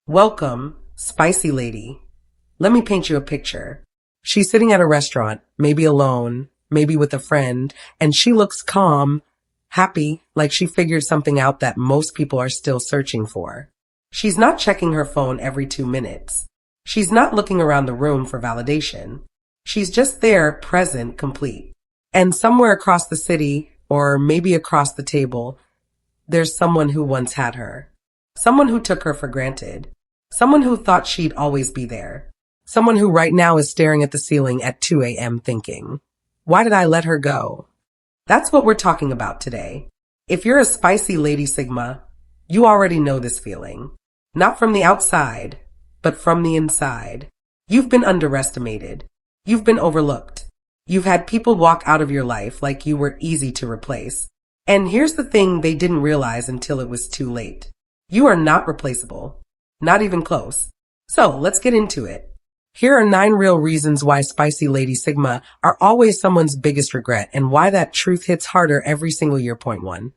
Welcome, Spicy Lady. Let me paint you a picture. She's sitting at a restaurant, maybe alone, maybe with a friend, and she looks calm, happy, like she figured something out that most people are still searching for. She's not checking her phone every 2 minutes. She's not looking around the room for validation. She's just there, present, complete. And somewhere across the city, or maybe across the table, there's someone who once had her. Someone who took her for granted. Someone who thought she'd always be there. Someone who right now is staring at the ceiling at 2 a.m. thinking, why did I let her go? That's what we're talking about today. If you're a spicy Lady Sigma, you already know this feeling. Not from the outside, but from the inside. You've been underestimated. You've been overlooked. You've had people walk out of your life like you were easy to replace. And here's the thing they didn't realize until it was too late. You are not replaceable. Not even close. So let's get into it. Here are 9 real reasons why Spicy Lady Sigma are always someone's biggest regret and why that truth hits harder every single year. Point 1.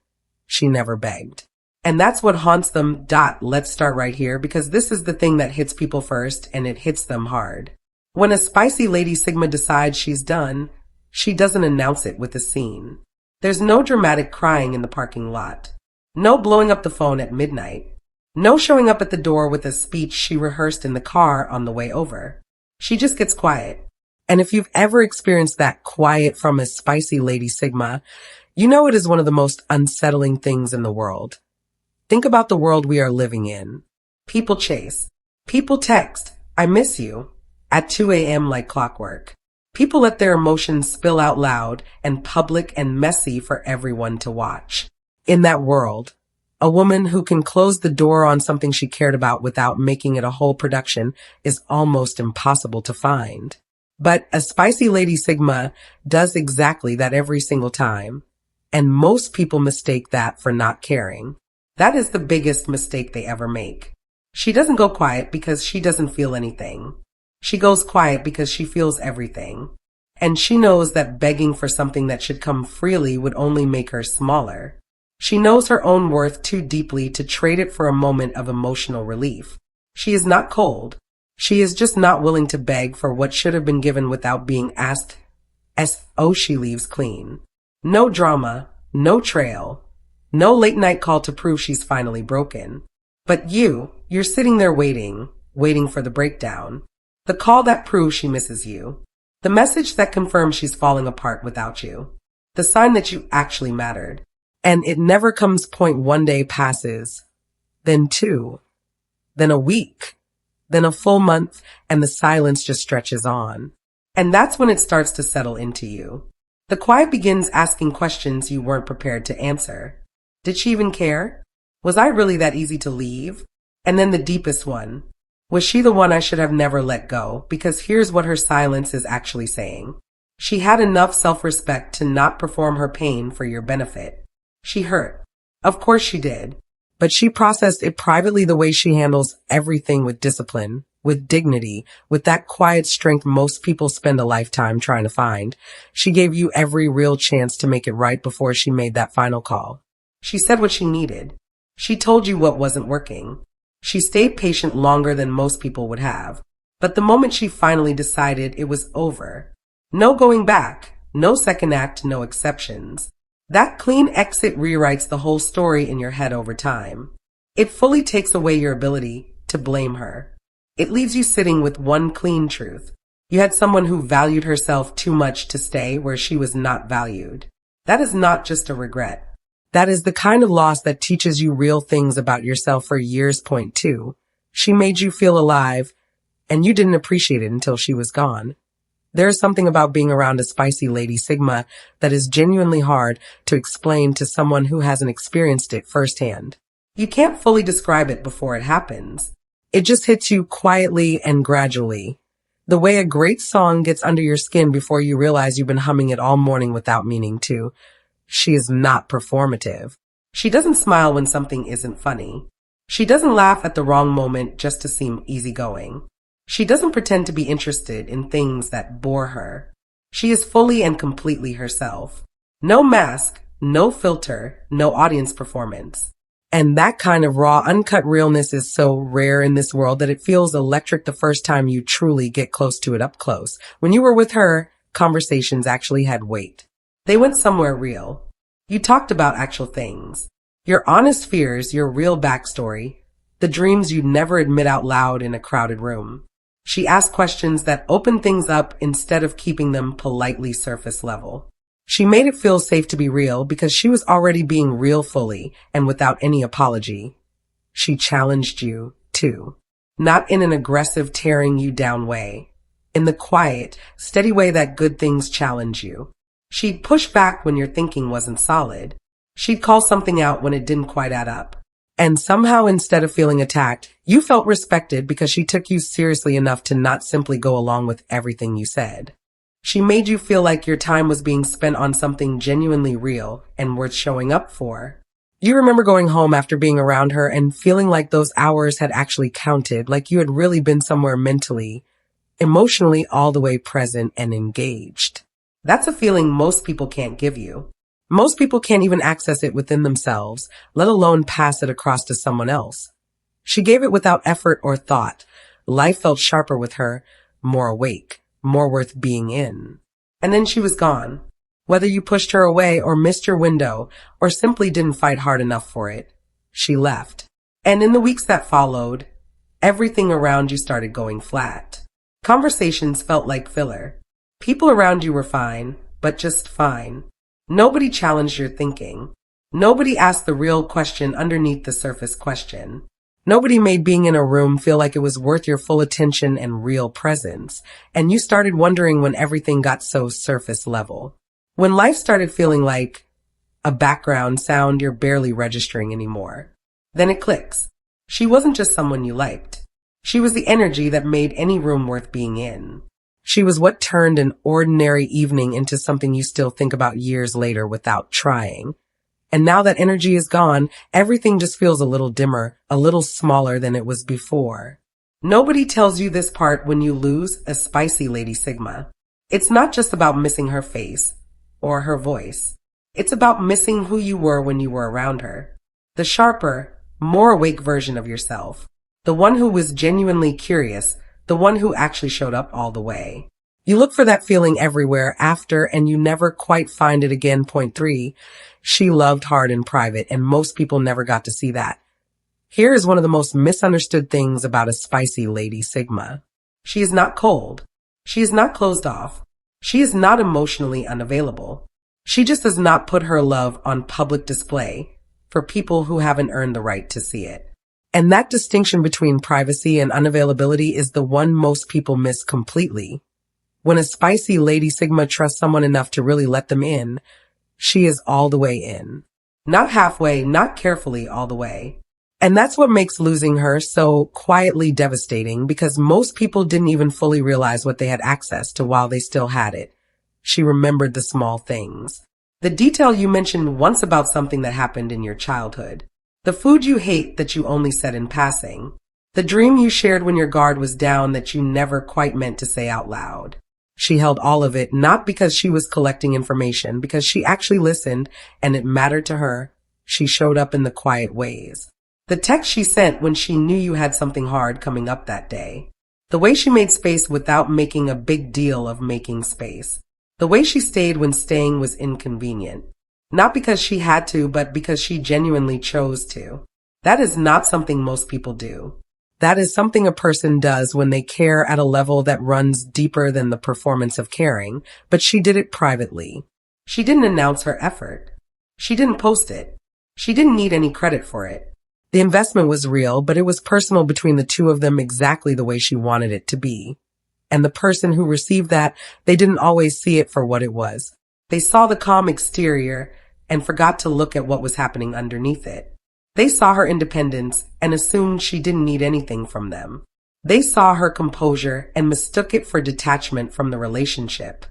She never begged. And that's what haunts them. Let's start right here because this is the thing that hits people first and it hits them hard. When a Spicy Lady Sigma decides she's done, she doesn't announce it with a scene. There's no dramatic crying in the parking lot. No blowing up the phone at midnight. No showing up at the door with a speech she rehearsed in the car on the way over. She just gets quiet. And if you've ever experienced that quiet from a Spicy Lady Sigma, you know it is one of the most unsettling things in the world. Think about the world we are living in. People chase. People text, I miss you, at 2 a.m. like clockwork. People let their emotions spill out loud and public and messy for everyone to watch. In that world, a woman who can close the door on something she cared about without making it a whole production is almost impossible to find. But a Spicy Lady Sigma does exactly that every single time. And most people mistake that for not caring. That is the biggest mistake they ever make. She doesn't go quiet because she doesn't feel anything. She goes quiet because she feels everything. And she knows that begging for something that should come freely would only make her smaller. She knows her own worth too deeply to trade it for a moment of emotional relief. She is not cold. She is just not willing to beg for what should have been given without being asked. She leaves clean. No drama, no trail, no late night call to prove she's finally broken. But you're sitting there waiting for the breakdown. The call that proves she misses you. The message that confirms she's falling apart without you. The sign that you actually mattered. And it never comes. Point 1 day passes, then 2, then a week, then a full month, and the silence just stretches on. And that's when it starts to settle into you. The quiet begins asking questions you weren't prepared to answer. Did she even care? Was I really that easy to leave? And then the deepest one. Was she the one I should have never let go? Because here's what her silence is actually saying. She had enough self-respect to not perform her pain for your benefit. She hurt. Of course she did. But she processed it privately the way she handles everything with discipline, with dignity, with that quiet strength most people spend a lifetime trying to find. She gave you every real chance to make it right before she made that final call. She said what she needed. She told you what wasn't working. She stayed patient longer than most people would have. But the moment she finally decided, it was over. No going back. No second act, no exceptions. That clean exit rewrites the whole story in your head over time. It fully takes away your ability to blame her. It leaves you sitting with one clean truth. You had someone who valued herself too much to stay where she was not valued. That is not just a regret. That is the kind of loss that teaches you real things about yourself for years. Point 2. She made you feel alive, and you didn't appreciate it until she was gone. There is something about being around a Spicy Lady Sigma that is genuinely hard to explain to someone who hasn't experienced it firsthand. You can't fully describe it before it happens. It just hits you quietly and gradually. The way a great song gets under your skin before you realize you've been humming it all morning without meaning to. She is not performative. She doesn't smile when something isn't funny. She doesn't laugh at the wrong moment just to seem easygoing. She doesn't pretend to be interested in things that bore her. She is fully and completely herself. No mask, no filter, no audience performance. And that kind of raw, uncut realness is so rare in this world that it feels electric the first time you truly get close to it up close. When you were with her, conversations actually had weight. They went somewhere real. You talked about actual things. Your honest fears, your real backstory, the dreams you'd never admit out loud in a crowded room. She asked questions that opened things up instead of keeping them politely surface level. She made it feel safe to be real because she was already being real fully and without any apology. She challenged you, too. Not in an aggressive, tearing you down way. In the quiet, steady way that good things challenge you. She'd push back when your thinking wasn't solid. She'd call something out when it didn't quite add up. And somehow, instead of feeling attacked, you felt respected because she took you seriously enough to not simply go along with everything you said. She made you feel like your time was being spent on something genuinely real and worth showing up for. You remember going home after being around her and feeling like those hours had actually counted, like you had really been somewhere mentally, emotionally all the way present and engaged. That's a feeling most people can't give you. Most people can't even access it within themselves, let alone pass it across to someone else. She gave it without effort or thought. Life felt sharper with her, more awake, more worth being in. And then she was gone. Whether you pushed her away or missed your window or simply didn't fight hard enough for it, she left. And in the weeks that followed, everything around you started going flat. Conversations felt like filler. People around you were fine, but just fine. Nobody challenged your thinking. Nobody asked the real question underneath the surface question. Nobody made being in a room feel like it was worth your full attention and real presence. And you started wondering when everything got so surface level. When life started feeling like a background sound you're barely registering anymore. Then it clicks. She wasn't just someone you liked. She was the energy that made any room worth being in. She was what turned an ordinary evening into something you still think about years later without trying. And now that energy is gone, everything just feels a little dimmer, a little smaller than it was before. Nobody tells you this part when you lose a spicy Lady Sigma. It's not just about missing her face or her voice. It's about missing who you were when you were around her. The sharper, more awake version of yourself. The one who was genuinely curious. The one who actually showed up all the way. You look for that feeling everywhere after and you never quite find it again. Point 3. She loved hard in private and most people never got to see that. Here is one of the most misunderstood things about a spicy Lady Sigma. She is not cold. She is not closed off. She is not emotionally unavailable. She just does not put her love on public display for people who haven't earned the right to see it. And that distinction between privacy and unavailability is the one most people miss completely. When a spicy Lady Sigma trusts someone enough to really let them in, she is all the way in. Not halfway, not carefully, all the way. And that's what makes losing her so quietly devastating because most people didn't even fully realize what they had access to while they still had it. She remembered the small things. The detail you mentioned once about something that happened in your childhood. The food you hate that you only said in passing. The dream you shared when your guard was down that you never quite meant to say out loud. She held all of it, not because she was collecting information, because she actually listened and it mattered to her. She showed up in the quiet ways. The text she sent when she knew you had something hard coming up that day. The way she made space without making a big deal of making space. The way she stayed when staying was inconvenient. Not because she had to, but because she genuinely chose to. That is not something most people do. That is something a person does when they care at a level that runs deeper than the performance of caring, but she did it privately. She didn't announce her effort. She didn't post it. She didn't need any credit for it. The investment was real, but it was personal between the two of them exactly the way she wanted it to be. And the person who received that, they didn't always see it for what it was. They saw the calm exterior and forgot to look at what was happening underneath it. They saw her independence and assumed she didn't need anything from them. They saw her composure and mistook it for detachment from the relationship.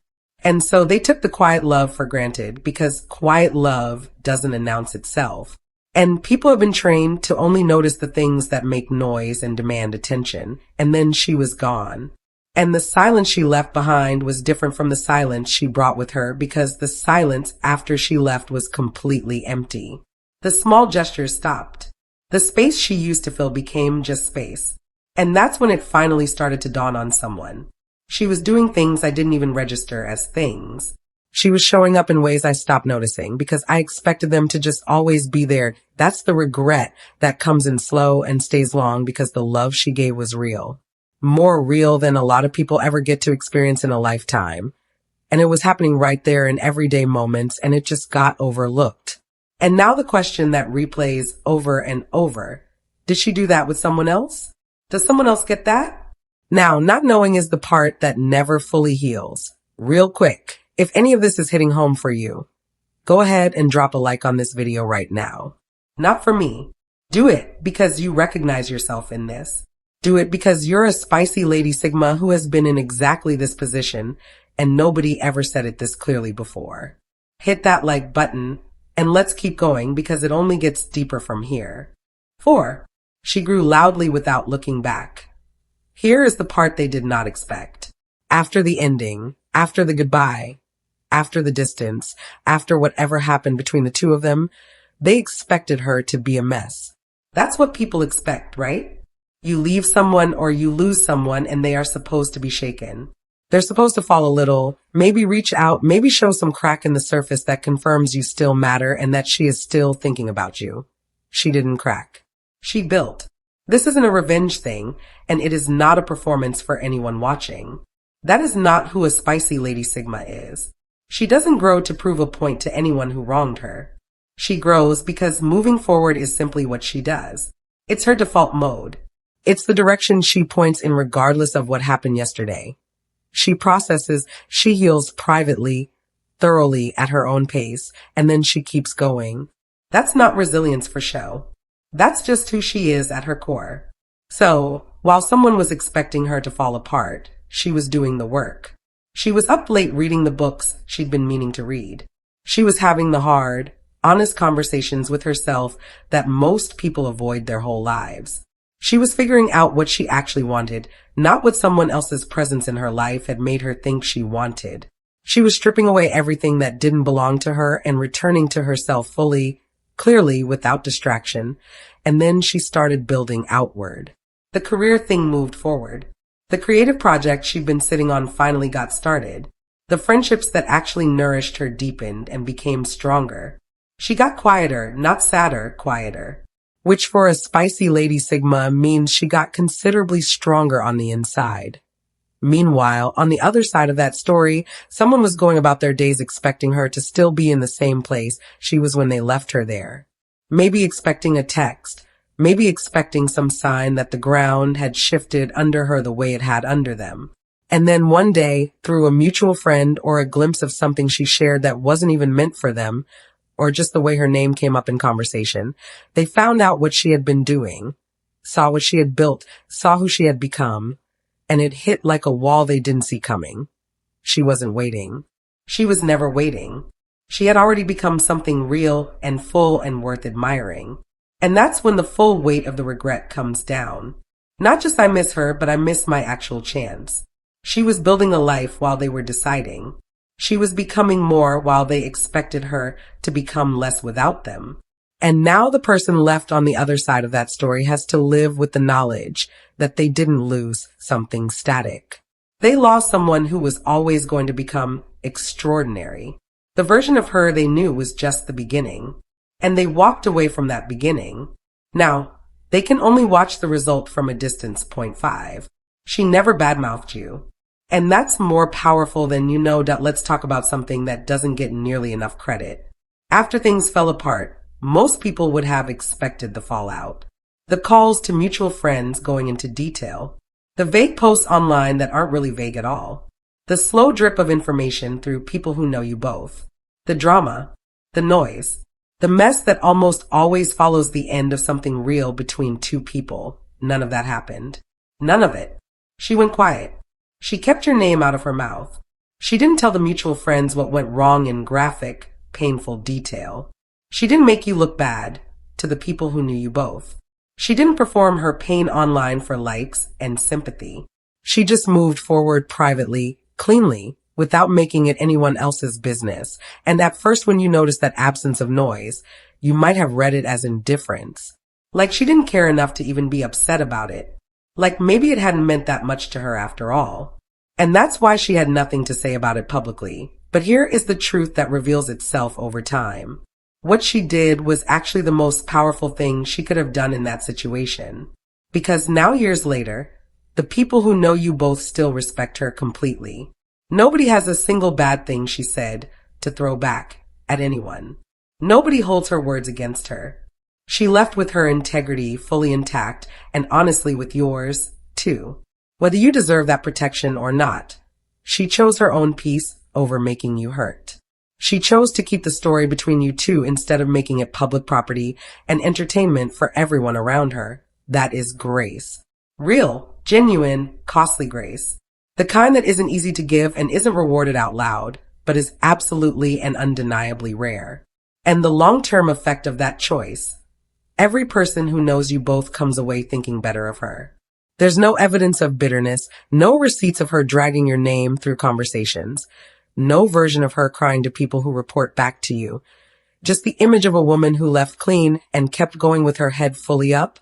And so they took the quiet love for granted because quiet love doesn't announce itself. And people have been trained to only notice the things that make noise and demand attention. And then she was gone. And the silence she left behind was different from the silence she brought with her because the silence after she left was completely empty. The small gestures stopped. The space she used to fill became just space. And that's when it finally started to dawn on someone. She was doing things I didn't even register as things. She was showing up in ways I stopped noticing because I expected them to just always be there. That's the regret that comes in slow and stays long because the love she gave was real. More real than a lot of people ever get to experience in a lifetime. And it was happening right there in everyday moments, and it just got overlooked. And now the question that replays over and over, did she do that with someone else? Does someone else get that? Now, not knowing is the part that never fully heals. Real quick, if any of this is hitting home for you, go ahead and drop a like on this video right now. Not for me. Do it because you recognize yourself in this. Do it because you're a spicy Lady Sigma who has been in exactly this position, and nobody ever said it this clearly before. Hit that like button, and let's keep going because it only gets deeper from here. 4. She grew loudly without looking back. Here is the part they did not expect. After the ending, after the goodbye, after the distance, after whatever happened between the two of them, they expected her to be a mess. That's what people expect, right? You leave someone or you lose someone and they are supposed to be shaken. They're supposed to fall a little, maybe reach out, maybe show some crack in the surface that confirms you still matter and that she is still thinking about you. She didn't crack. She built. This isn't a revenge thing, and it is not a performance for anyone watching. That is not who a spicy Lady Sigma is. She doesn't grow to prove a point to anyone who wronged her. She grows because moving forward is simply what she does. It's her default mode. It's the direction she points in regardless of what happened yesterday. She processes, she heals privately, thoroughly at her own pace, and then she keeps going. That's not resilience for show. That's just who she is at her core. So, while someone was expecting her to fall apart, she was doing the work. She was up late reading the books she'd been meaning to read. She was having the hard, honest conversations with herself that most people avoid their whole lives. She was figuring out what she actually wanted, not what someone else's presence in her life had made her think she wanted. She was stripping away everything that didn't belong to her and returning to herself fully, clearly, without distraction, and then she started building outward. The career thing moved forward. The creative project she'd been sitting on finally got started. The friendships that actually nourished her deepened and became stronger. She got quieter, not sadder, quieter. Which for a spicy Lady Sigma means she got considerably stronger on the inside. Meanwhile, on the other side of that story, someone was going about their days expecting her to still be in the same place she was when they left her there. Maybe expecting a text, maybe expecting some sign that the ground had shifted under her the way it had under them. And then one day, through a mutual friend or a glimpse of something she shared that wasn't even meant for them, or just the way her name came up in conversation, they found out what she had been doing, saw what she had built, saw who she had become, and it hit like a wall they didn't see coming. She wasn't waiting. She was never waiting. She had already become something real and full and worth admiring. And that's when the full weight of the regret comes down. Not just I miss her, but I miss my actual chance. She was building a life while they were deciding. She was becoming more while they expected her to become less without them. And now the person left on the other side of that story has to live with the knowledge that they didn't lose something static. They lost someone who was always going to become extraordinary. The version of her they knew was just the beginning. And they walked away from that beginning. Now, they can only watch the result from a distance. Point 5. She never badmouthed you. And that's more powerful than let's talk about something that doesn't get nearly enough credit. After things fell apart, most people would have expected the fallout. The calls to mutual friends going into detail. The vague posts online that aren't really vague at all. The slow drip of information through people who know you both. The drama. The noise. The mess that almost always follows the end of something real between two people. None of that happened. None of it. She went quiet. She kept your name out of her mouth. She didn't tell the mutual friends what went wrong in graphic, painful detail. She didn't make you look bad to the people who knew you both. She didn't perform her pain online for likes and sympathy. She just moved forward privately, cleanly, without making it anyone else's business. And at first, when you notice that absence of noise, you might have read it as indifference. Like she didn't care enough to even be upset about it. Like maybe it hadn't meant that much to her after all. And that's why she had nothing to say about it publicly. But here is the truth that reveals itself over time. What she did was actually the most powerful thing she could have done in that situation. Because now, years later, the people who know you both still respect her completely. Nobody has a single bad thing she said to throw back at anyone. Nobody holds her words against her. She left with her integrity fully intact, and honestly with yours, too. Whether you deserve that protection or not, she chose her own peace over making you hurt. She chose to keep the story between you two instead of making it public property and entertainment for everyone around her. That is grace. Real, genuine, costly grace. The kind that isn't easy to give and isn't rewarded out loud, but is absolutely and undeniably rare. And the long-term effect of that choice, every person who knows you both comes away thinking better of her. There's no evidence of bitterness, no receipts of her dragging your name through conversations, no version of her crying to people who report back to you. Just the image of a woman who left clean and kept going with her head fully up.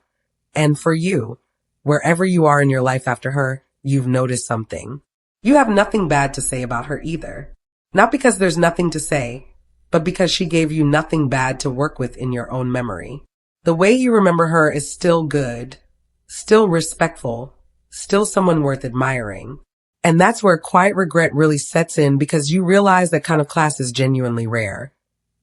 And for you, wherever you are in your life after her, you've noticed something. You have nothing bad to say about her either. Not because there's nothing to say, but because she gave you nothing bad to work with in your own memory. The way you remember her is still good, still respectful, still someone worth admiring. And that's where quiet regret really sets in, because you realize that kind of class is genuinely rare.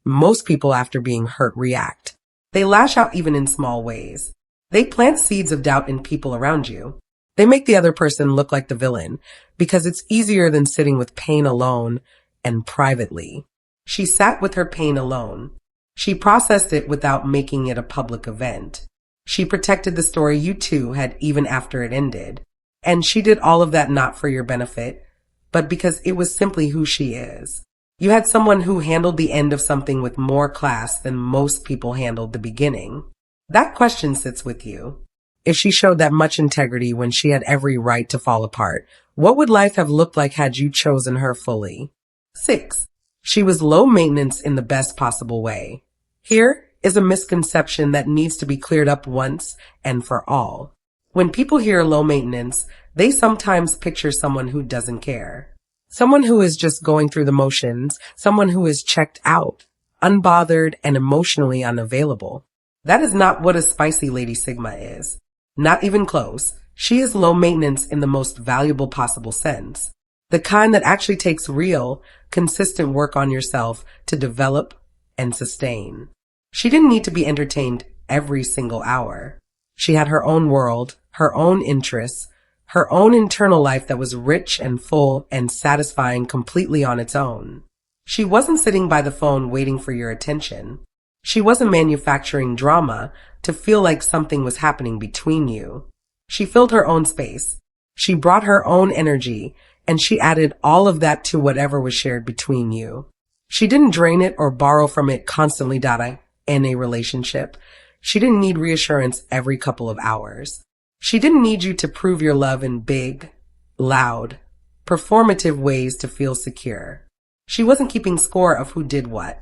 Most people, after being hurt, react. They lash out even in small ways. They plant seeds of doubt in people around you. They make the other person look like the villain, because it's easier than sitting with pain alone and privately. She sat with her pain alone. She processed it without making it a public event. She protected the story you two had even after it ended. And she did all of that not for your benefit, but because it was simply who she is. You had someone who handled the end of something with more class than most people handled the beginning. That question sits with you. If she showed that much integrity when she had every right to fall apart, what would life have looked like had you chosen her fully? 6. She was low maintenance in the best possible way. Here is a misconception that needs to be cleared up once and for all. When people hear low maintenance, they sometimes picture someone who doesn't care. Someone who is just going through the motions, someone who is checked out, unbothered, and emotionally unavailable. That is not what a spicy Lady Sigma is. Not even close. She is low maintenance in the most valuable possible sense. The kind that actually takes real, consistent work on yourself to develop and sustain. She didn't need to be entertained every single hour. She had her own world, her own interests, her own internal life that was rich and full and satisfying completely on its own. She wasn't sitting by the phone waiting for your attention. She wasn't manufacturing drama to feel like something was happening between you. She filled her own space. She brought her own energy, and she added all of that to whatever was shared between you. She didn't drain it or borrow from it constantly, in a relationship. She didn't need reassurance every couple of hours. She didn't need you to prove your love in big, loud, performative ways to feel secure. She wasn't keeping score of who did what.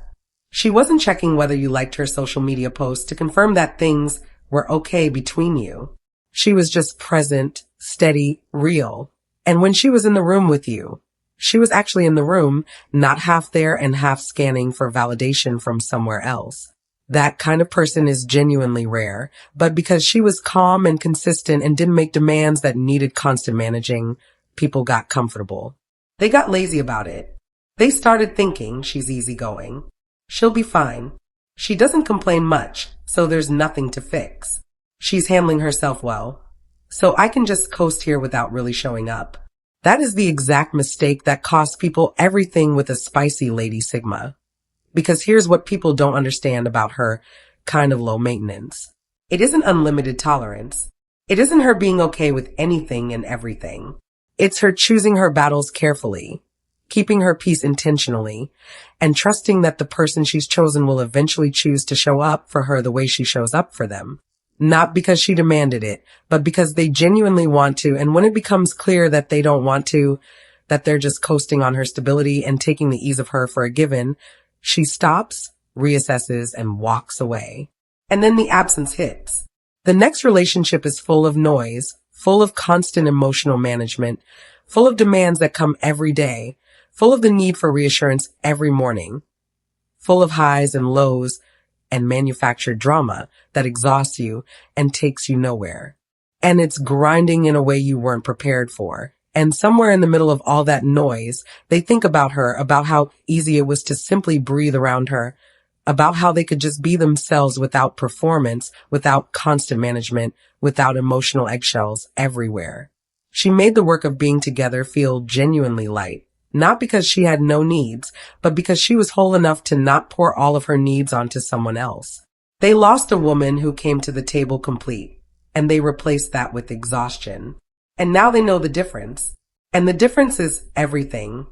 She wasn't checking whether you liked her social media posts to confirm that things were okay between you. She was just present, steady, real. And when she was in the room with you, she was actually in the room, not half there and half scanning for validation from somewhere else. That kind of person is genuinely rare, but because she was calm and consistent and didn't make demands that needed constant managing, people got comfortable. They got lazy about it. They started thinking she's easygoing. She'll be fine. She doesn't complain much, so there's nothing to fix. She's handling herself well, so I can just coast here without really showing up. That is the exact mistake that costs people everything with a spicy Lady Sigma. Because here's what people don't understand about her kind of low maintenance. It isn't unlimited tolerance. It isn't her being okay with anything and everything. It's her choosing her battles carefully, keeping her peace intentionally, and trusting that the person she's chosen will eventually choose to show up for her the way she shows up for them. Not because she demanded it, but because they genuinely want to, and when it becomes clear that they don't want to, that they're just coasting on her stability and taking the ease of her for a given, she stops, reassesses, and walks away. And then the absence hits. The next relationship is full of noise, full of constant emotional management, full of demands that come every day, full of the need for reassurance every morning, full of highs and lows and manufactured drama that exhausts you and takes you nowhere. And it's grinding in a way you weren't prepared for. And somewhere in the middle of all that noise, they think about her, about how easy it was to simply breathe around her, about how they could just be themselves without performance, without constant management, without emotional eggshells everywhere. She made the work of being together feel genuinely light, not because she had no needs, but because she was whole enough to not pour all of her needs onto someone else. They lost a woman who came to the table complete, and they replaced that with exhaustion. And now they know the difference. And the difference is everything.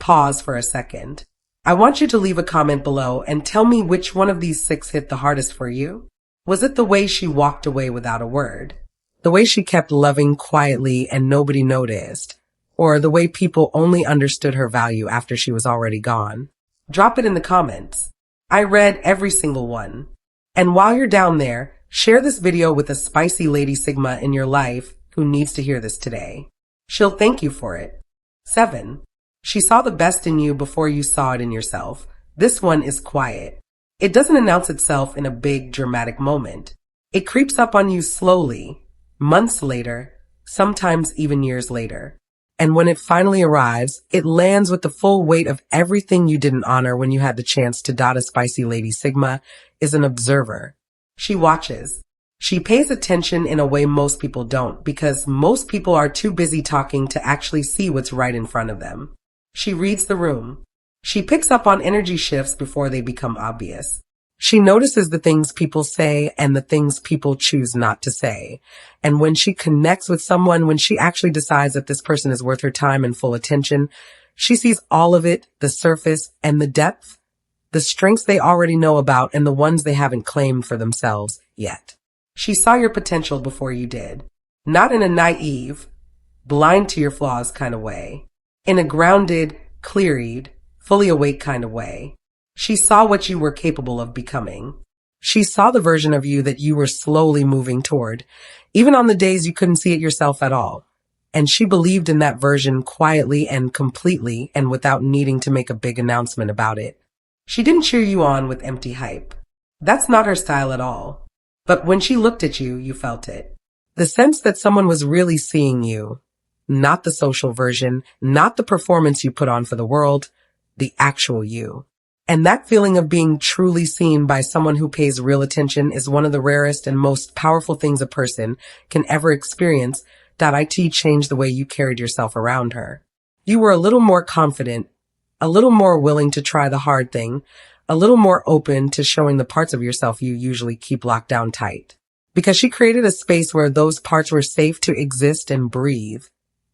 Pause for a second. I want you to leave a comment below and tell me which one of these 6 hit the hardest for you. Was it the way she walked away without a word? The way she kept loving quietly and nobody noticed? Or the way people only understood her value after she was already gone? Drop it in the comments. I read every single one. And while you're down there, share this video with a spicy Lady Sigma in your life who needs to hear this today. She'll thank you for it. 7. She saw the best in you before you saw it in yourself. This one is quiet. It doesn't announce itself in a big dramatic moment. It creeps up on you slowly, months later, sometimes even years later. And when it finally arrives, it lands with the full weight of everything you didn't honor when you had the chance to dot a spicy Lady Sigma is an observer. She watches. She pays attention in a way most people don't, because most people are too busy talking to actually see what's right in front of them. She reads the room. She picks up on energy shifts before they become obvious. She notices the things people say and the things people choose not to say. And when she connects with someone, when she actually decides that this person is worth her time and full attention, she sees all of it, the surface and the depth, the strengths they already know about and the ones they haven't claimed for themselves yet. She saw your potential before you did. Not in a naive, blind to your flaws kind of way. In a grounded, clear-eyed, fully awake kind of way. She saw what you were capable of becoming. She saw the version of you that you were slowly moving toward, even on the days you couldn't see it yourself at all. And she believed in that version quietly and completely and without needing to make a big announcement about it. She didn't cheer you on with empty hype. That's not her style at all. But when she looked at you, you felt it. The sense that someone was really seeing you. Not the social version, not the performance you put on for the world, the actual you. And that feeling of being truly seen by someone who pays real attention is one of the rarest and most powerful things a person can ever experience. IT changed the way you carried yourself around her. You were a little more confident, a little more willing to try the hard thing, a little more open to showing the parts of yourself you usually keep locked down tight. Because she created a space where those parts were safe to exist and breathe.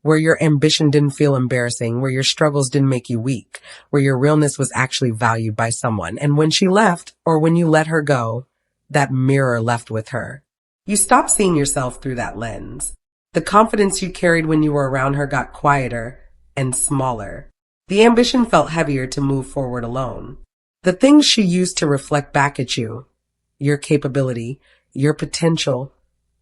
Where your ambition didn't feel embarrassing, where your struggles didn't make you weak, where your realness was actually valued by someone. And when she left, or when you let her go, that mirror left with her. You stopped seeing yourself through that lens. The confidence you carried when you were around her got quieter and smaller. The ambition felt heavier to move forward alone. The things she used to reflect back at you, your capability, your potential,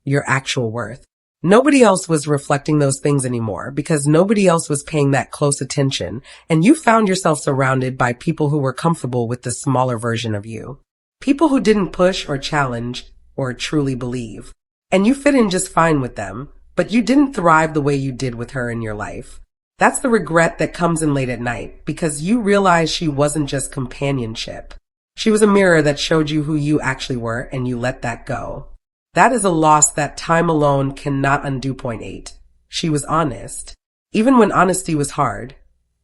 your actual worth. Nobody else was reflecting those things anymore because nobody else was paying that close attention, and you found yourself surrounded by people who were comfortable with the smaller version of you. People who didn't push or challenge or truly believe. And you fit in just fine with them, but you didn't thrive the way you did with her in your life. That's the regret that comes in late at night because you realize she wasn't just companionship. She was a mirror that showed you who you actually were, and you let that go. That is a loss that time alone cannot undo. Point 8. She was honest. Even when honesty was hard.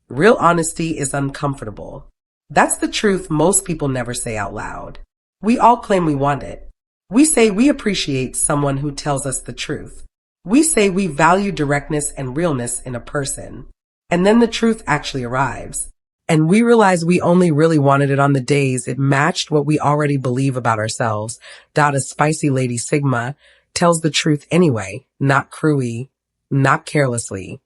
Real honesty is uncomfortable. That's the truth most people never say out loud. We all claim we want it. We say we appreciate someone who tells us the truth. We say we value directness and realness in a person. And then the truth actually arrives. And we realize we only really wanted it on the days it matched what we already believe about ourselves. A spicy Lady Sigma tells the truth anyway, not cruelly, not carelessly,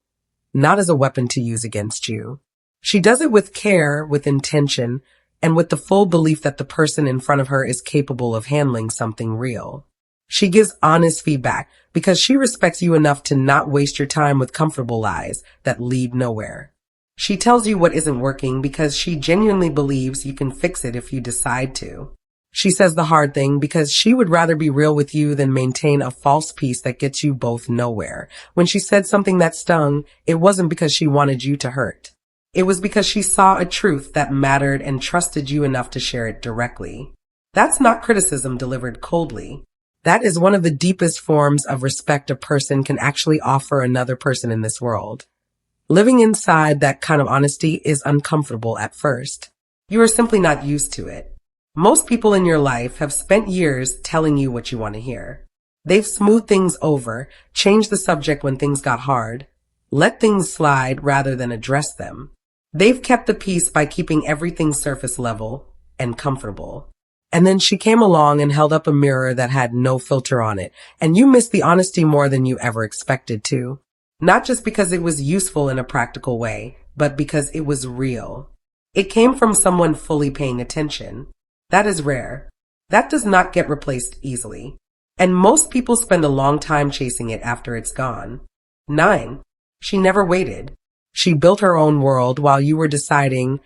not as a weapon to use against you. She does it with care, with intention, and with the full belief that the person in front of her is capable of handling something real. She gives honest feedback because she respects you enough to not waste your time with comfortable lies that lead nowhere. She tells you what isn't working because she genuinely believes you can fix it if you decide to. She says the hard thing because she would rather be real with you than maintain a false peace that gets you both nowhere. When she said something that stung, it wasn't because she wanted you to hurt. It was because she saw a truth that mattered and trusted you enough to share it directly. That's not criticism delivered coldly. That is one of the deepest forms of respect a person can actually offer another person in this world. Living inside that kind of honesty is uncomfortable at first. You are simply not used to it. Most people in your life have spent years telling you what you want to hear. They've smoothed things over, changed the subject when things got hard, let things slide rather than address them. They've kept the peace by keeping everything surface level and comfortable. And then she came along and held up a mirror that had no filter on it, and you missed the honesty more than you ever expected to. Not just because it was useful in a practical way, but because it was real. It came from someone fully paying attention. That is rare. That does not get replaced easily. And most people spend a long time chasing it after it's gone. 9. She never waited. She built her own world while you were deciding,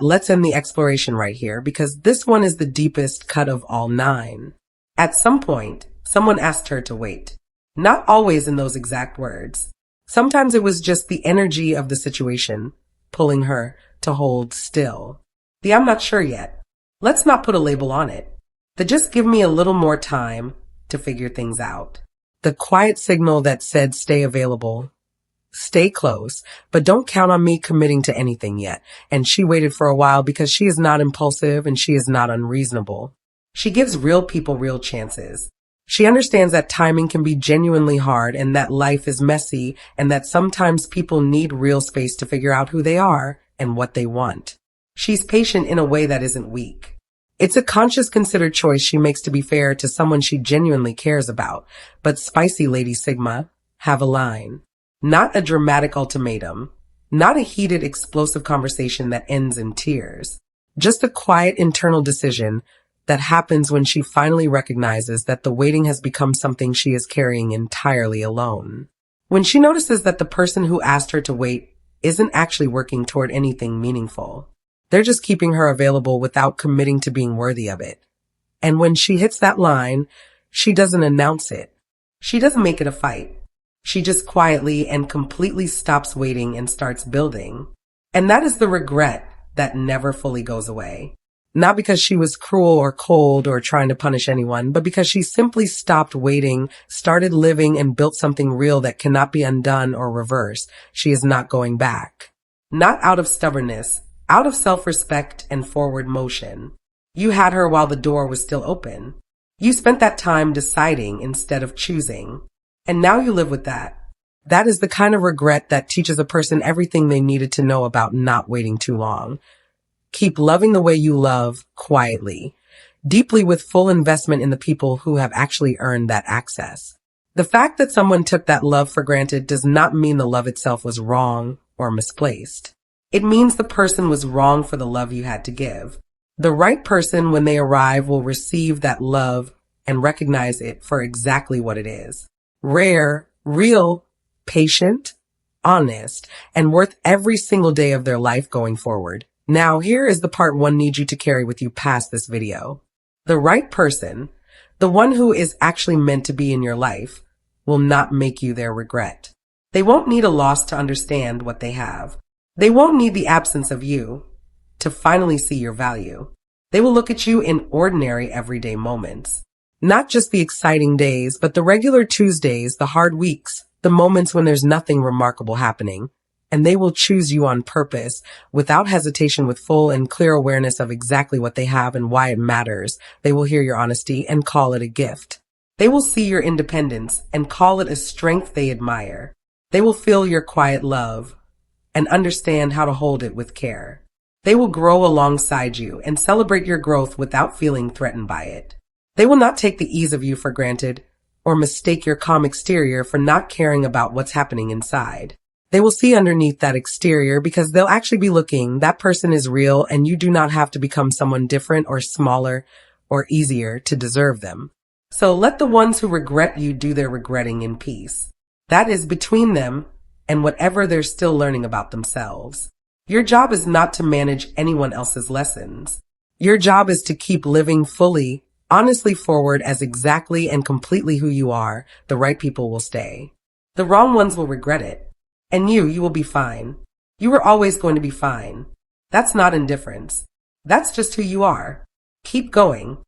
let's end the exploration right here because this one is the deepest cut of all 9. At some point, someone asked her to wait. Not always in those exact words. Sometimes it was just the energy of the situation pulling her to hold still. I'm not sure yet. Let's not put a label on it. Just give me a little more time to figure things out. The quiet signal that said stay available. Stay close, but don't count on me committing to anything yet. And she waited for a while because she is not impulsive and she is not unreasonable. She gives real people real chances. She understands that timing can be genuinely hard and that life is messy and that sometimes people need real space to figure out who they are and what they want. She's patient in a way that isn't weak. It's a conscious, considered choice she makes to be fair to someone she genuinely cares about. But SpicyLady-Sigma have a line. Not a dramatic ultimatum. Not a heated, explosive conversation that ends in tears. Just a quiet internal decision that happens when she finally recognizes that the waiting has become something she is carrying entirely alone. When she notices that the person who asked her to wait isn't actually working toward anything meaningful. They're just keeping her available without committing to being worthy of it. And when she hits that line, she doesn't announce it. She doesn't make it a fight. She just quietly and completely stops waiting and starts building. And that is the regret that never fully goes away. Not because she was cruel or cold or trying to punish anyone, but because she simply stopped waiting, started living, and built something real that cannot be undone or reversed. She is not going back. Not out of stubbornness, out of self-respect and forward motion. You had her while the door was still open. You spent that time deciding instead of choosing. And now you live with that. That is the kind of regret that teaches a person everything they needed to know about not waiting too long. Keep loving the way you love, quietly, deeply, with full investment in the people who have actually earned that access. The fact that someone took that love for granted does not mean the love itself was wrong or misplaced. It means the person was wrong for the love you had to give. The right person, when they arrive, will receive that love and recognize it for exactly what it is. Rare, real, patient, honest, and worth every single day of their life going forward. Now, here is the part one needs you to carry with you past this video. The right person, the one who is actually meant to be in your life, will not make you their regret. They won't need a loss to understand what they have. They won't need the absence of you to finally see your value. They will look at you in ordinary, everyday moments. Not just the exciting days, but the regular Tuesdays, the hard weeks, the moments when there's nothing remarkable happening. And they will choose you on purpose, without hesitation, with full and clear awareness of exactly what they have and why it matters. They will hear your honesty and call it a gift. They will see your independence and call it a strength they admire. They will feel your quiet love and understand how to hold it with care. They will grow alongside you and celebrate your growth without feeling threatened by it. They will not take the ease of you for granted or mistake your calm exterior for not caring about what's happening inside. They will see underneath that exterior because they'll actually be looking. That person is real, and you do not have to become someone different or smaller or easier to deserve them. So let the ones who regret you do their regretting in peace. That is between them and whatever they're still learning about themselves. Your job is not to manage anyone else's lessons. Your job is to keep living fully, honestly forward as exactly and completely who you are. The right people will stay. The wrong ones will regret it. And you will be fine. You were always going to be fine. That's not indifference. That's just who you are. Keep going.